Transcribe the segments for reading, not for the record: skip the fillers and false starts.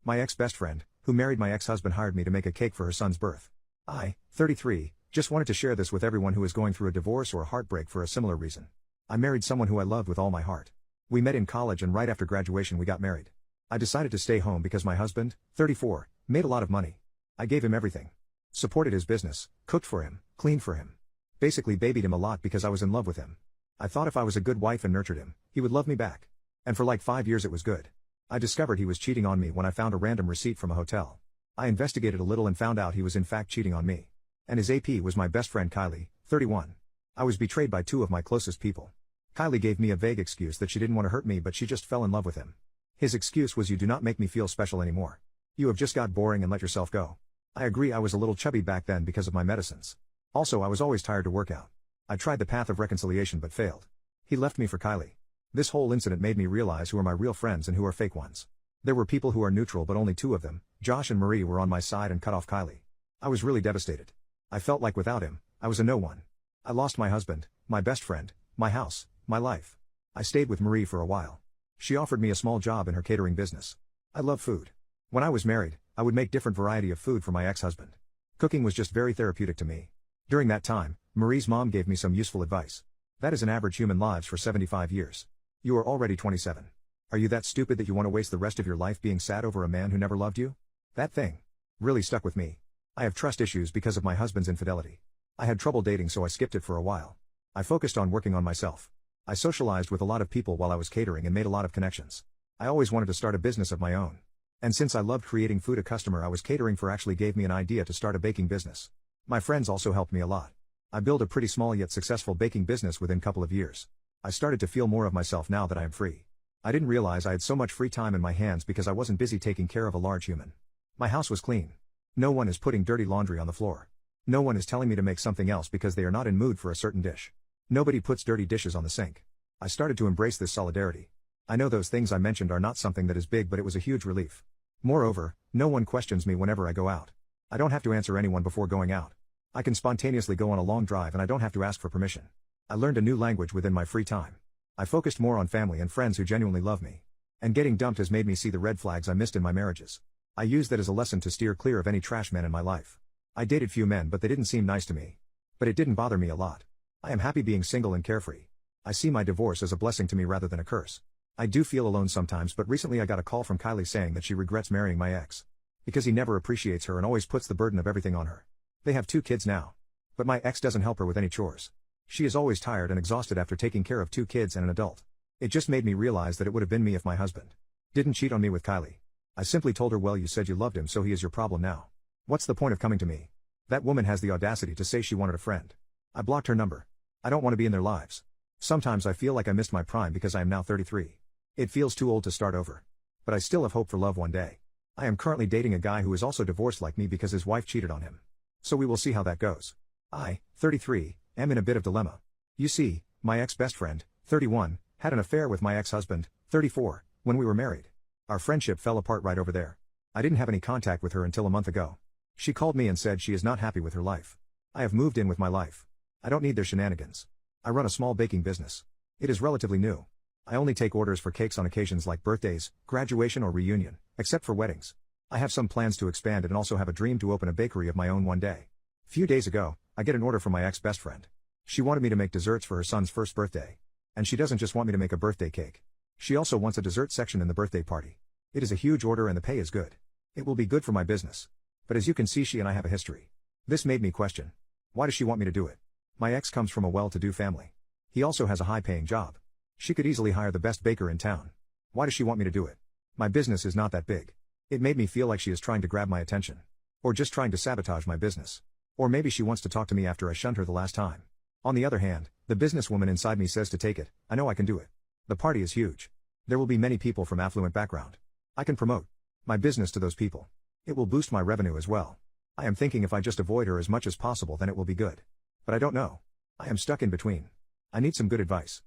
My ex-best friend, who married my ex-husband, hired me to make a cake for her son's birth. I, 33, just wanted to share this with everyone who is going through a divorce or a heartbreak for a similar reason. I married someone who I loved with all my heart. We met in college and right after graduation we got married. I decided to stay home because my husband, 34, made a lot of money. I gave him everything. Supported his business, cooked for him, cleaned for him. Basically babied him a lot because I was in love with him. I thought if I was a good wife and nurtured him, he would love me back. And for like 5 years it was good. I discovered he was cheating on me when I found a random receipt from a hotel. I investigated a little and found out he was in fact cheating on me. And his AP was my best friend Kylie, 31. I was betrayed by 2 of my closest people. Kylie gave me a vague excuse that she didn't want to hurt me but she just fell in love with him. His excuse was, "You do not make me feel special anymore. You have just got boring and let yourself go." I agree, I was a little chubby back then because of my medicines. Also I was always tired to work out. I tried the path of reconciliation but failed. He left me for Kylie. This whole incident made me realize who are my real friends and who are fake ones. There were people who are neutral but only 2 of them, Josh and Marie, were on my side and cut off Kylie. I was really devastated. I felt like without him, I was a no one. I lost my husband, my best friend, my house, my life. I stayed with Marie for a while. She offered me a small job in her catering business. I love food. When I was married, I would make different variety of food for my ex-husband. Cooking was just very therapeutic to me. During that time, Marie's mom gave me some useful advice. That is an average human lives for 75 years. You are already 27. Are you that stupid that you want to waste the rest of your life being sad over a man who never loved you? That thing really stuck with me. I have trust issues because of my husband's infidelity. I had trouble dating so I skipped it for a while. I focused on working on myself. I socialized with a lot of people while I was catering and made a lot of connections. I always wanted to start a business of my own. And since I loved creating food, a customer I was catering for actually gave me an idea to start a baking business. My friends also helped me a lot. I built a pretty small yet successful baking business within a couple of years. I started to feel more of myself now that I am free. I didn't realize I had so much free time in my hands because I wasn't busy taking care of a large human. My house was clean. No one is putting dirty laundry on the floor. No one is telling me to make something else because they are not in mood for a certain dish. Nobody puts dirty dishes on the sink. I started to embrace this solidarity. I know those things I mentioned are not something that is big, but it was a huge relief. Moreover, no one questions me whenever I go out. I don't have to answer anyone before going out. I can spontaneously go on a long drive and I don't have to ask for permission. I learned a new language within my free time. I focused more on family and friends who genuinely love me. And getting dumped has made me see the red flags I missed in my marriages. I used that as a lesson to steer clear of any trash men in my life. I dated few men but they didn't seem nice to me. But it didn't bother me a lot. I am happy being single and carefree. I see my divorce as a blessing to me rather than a curse. I do feel alone sometimes, but recently I got a call from Kylie saying that she regrets marrying my ex. Because he never appreciates her and always puts the burden of everything on her. They have 2 kids now. But my ex doesn't help her with any chores. She is always tired and exhausted after taking care of 2 kids and an adult. It just made me realize that it would have been me if my husband didn't cheat on me with Kylie. I simply told her, "Well, you said you loved him, so he is your problem now. What's the point of coming to me?" That woman has the audacity to say she wanted a friend. I blocked her number. I don't want to be in their lives. Sometimes I feel like I missed my prime because I am now 33. It feels too old to start over. But I still have hope for love one day. I am currently dating a guy who is also divorced like me because his wife cheated on him. So we will see how that goes. I, 33, am in a bit of dilemma. You see, my ex-best friend, 31, had an affair with my ex-husband, 34, when we were married. Our friendship fell apart right over there. I didn't have any contact with her until a month ago. She called me and said she is not happy with her life. I have moved in with my life. I don't need their shenanigans. I run a small baking business. It is relatively new. I only take orders for cakes on occasions like birthdays, graduation or reunion, except for weddings. I have some plans to expand it and also have a dream to open a bakery of my own one day. Few days ago, I get an order from my ex-best friend. She wanted me to make desserts for her son's first birthday. And she doesn't just want me to make a birthday cake. She also wants a dessert section in the birthday party. It is a huge order and the pay is good. It will be good for my business. But as you can see, she and I have a history. This made me question. Why does she want me to do it? My ex comes from a well-to-do family. He also has a high-paying job. She could easily hire the best baker in town. Why does she want me to do it? My business is not that big. It made me feel like she is trying to grab my attention. Or just trying to sabotage my business. Or maybe she wants to talk to me after I shunned her the last time. On the other hand, the businesswoman inside me says to take it. I know I can do it. The party is huge. There will be many people from affluent background. I can promote my business to those people. It will boost my revenue as well. I am thinking if I just avoid her as much as possible then it will be good. But I don't know. I am stuck in between. I need some good advice.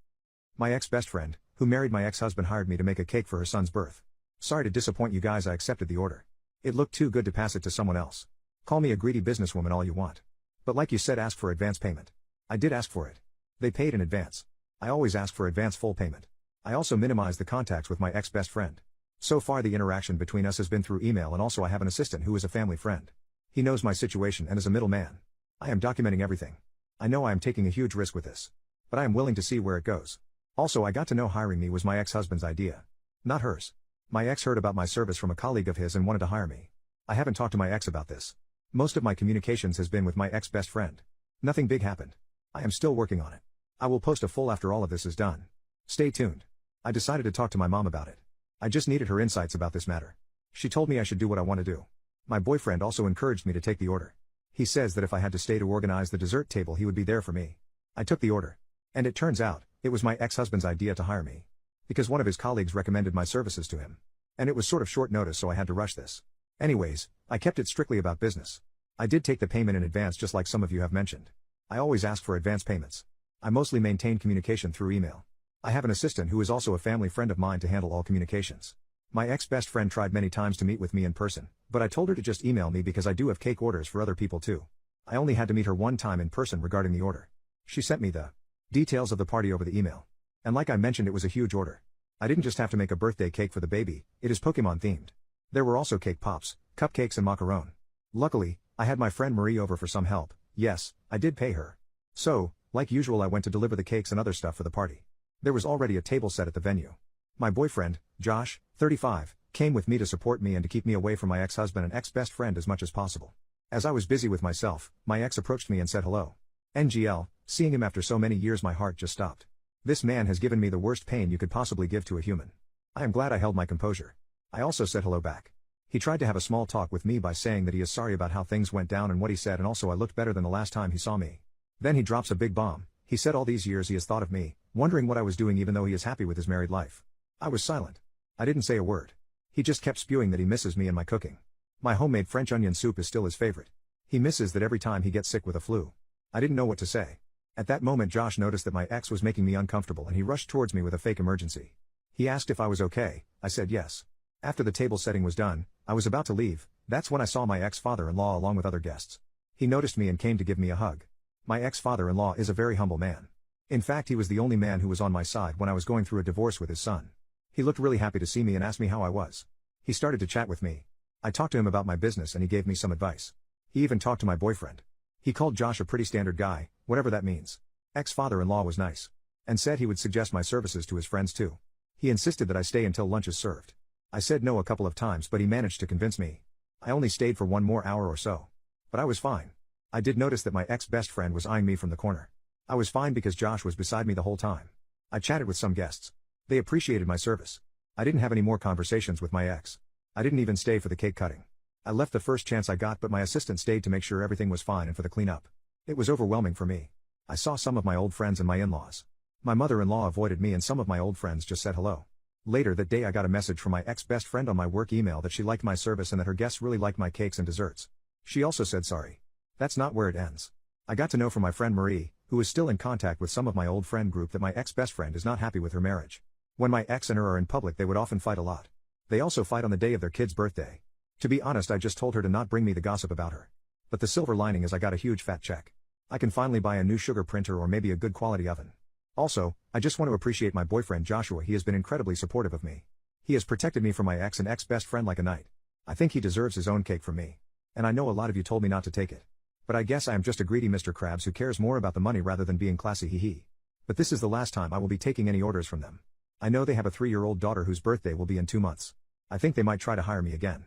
My ex-best friend, who married my ex-husband, hired me to make a cake for her son's birth. Sorry to disappoint you guys, I accepted the order. It looked too good to pass it to someone else. Call me a greedy businesswoman all you want. But like you said, ask for advance payment. I did ask for it. They paid in advance. I always ask for advance full payment. I also minimized the contacts with my ex-best friend. So far the interaction between us has been through email, and also I have an assistant who is a family friend. He knows my situation and is a middleman. I am documenting everything. I know I am taking a huge risk with this. But I am willing to see where it goes. Also, I got to know hiring me was my ex-husband's idea. Not hers. My ex heard about my service from a colleague of his and wanted to hire me. I haven't talked to my ex about this. Most of my communications has been with my ex-best friend. Nothing big happened. I am still working on it. I will post a full after all of this is done. Stay tuned. I decided to talk to my mom about it. I just needed her insights about this matter. She told me I should do what I want to do. My boyfriend also encouraged me to take the order. He says that if I had to stay to organize the dessert table he would be there for me. I took the order. And it turns out, it was my ex-husband's idea to hire me. Because one of his colleagues recommended my services to him. And it was sort of short notice, so I had to rush this. Anyways, I kept it strictly about business. I did take the payment in advance just like some of you have mentioned. I always ask for advance payments. I mostly maintain communication through email. I have an assistant who is also a family friend of mine to handle all communications. My ex-best friend tried many times to meet with me in person, but I told her to just email me because I do have cake orders for other people too. I only had to meet her one time in person regarding the order. She sent me the details of the party over the email. And like I mentioned, it was a huge order. I didn't just have to make a birthday cake for the baby, it is Pokemon themed. There were also cake pops, cupcakes and macaron. Luckily, I had my friend Marie over for some help. Yes, I did pay her. So, like usual, I went to deliver the cakes and other stuff for the party. There was already a table set at the venue. My boyfriend, Josh, 35, came with me to support me and to keep me away from my ex-husband and ex-best friend as much as possible. As I was busy with myself, my ex approached me and said hello. NGL, seeing him after so many years, my heart just stopped. This man has given me the worst pain you could possibly give to a human. I am glad I held my composure. I also said hello back. He tried to have a small talk with me by saying that he is sorry about how things went down and what he said, and also I looked better than the last time he saw me. Then he drops a big bomb. He said all these years he has thought of me, wondering what I was doing even though he is happy with his married life. I was silent. I didn't say a word. He just kept spewing that he misses me and my cooking. My homemade French onion soup is still his favorite. He misses that every time he gets sick with a flu. I didn't know what to say. At that moment Josh noticed that my ex was making me uncomfortable and he rushed towards me with a fake emergency. He asked if I was okay. I said yes. After the table setting was done, I was about to leave. That's when I saw my ex-father-in-law along with other guests. He noticed me and came to give me a hug. My ex-father-in-law is a very humble man. In fact, he was the only man who was on my side when I was going through a divorce with his son. He looked really happy to see me and asked me how I was. He started to chat with me. I talked to him about my business and he gave me some advice. He even talked to my boyfriend. He called Josh a pretty standard guy, whatever that means. Ex-father-in-law was nice. And said he would suggest my services to his friends too. He insisted that I stay until lunch is served. I said no a couple of times, but he managed to convince me. I only stayed for one more hour or so. But I was fine. I did notice that my ex-best friend was eyeing me from the corner. I was fine because Josh was beside me the whole time. I chatted with some guests. They appreciated my service. I didn't have any more conversations with my ex. I didn't even stay for the cake cutting. I left the first chance I got, but my assistant stayed to make sure everything was fine and for the cleanup. It was overwhelming for me. I saw some of my old friends and my in-laws. My mother-in-law avoided me and some of my old friends just said hello. Later that day I got a message from my ex-best friend on my work email that she liked my service and that her guests really liked my cakes and desserts. She also said sorry. That's not where it ends. I got to know from my friend Marie, who is still in contact with some of my old friend group, that my ex-best friend is not happy with her marriage. When my ex and her are in public they would often fight a lot. They also fight on the day of their kid's birthday. To be honest, I just told her to not bring me the gossip about her. But the silver lining is I got a huge fat check. I can finally buy a new sugar printer or maybe a good quality oven. Also, I just want to appreciate my boyfriend Joshua. He has been incredibly supportive of me. He has protected me from my ex and ex-best friend like a knight. I think he deserves his own cake from me. And I know a lot of you told me not to take it. But I guess I am just a greedy Mr. Krabs who cares more about the money rather than being classy, hee hee. But this is the last time I will be taking any orders from them. I know they have a 3-year-old daughter whose birthday will be in 2 months. I think they might try to hire me again.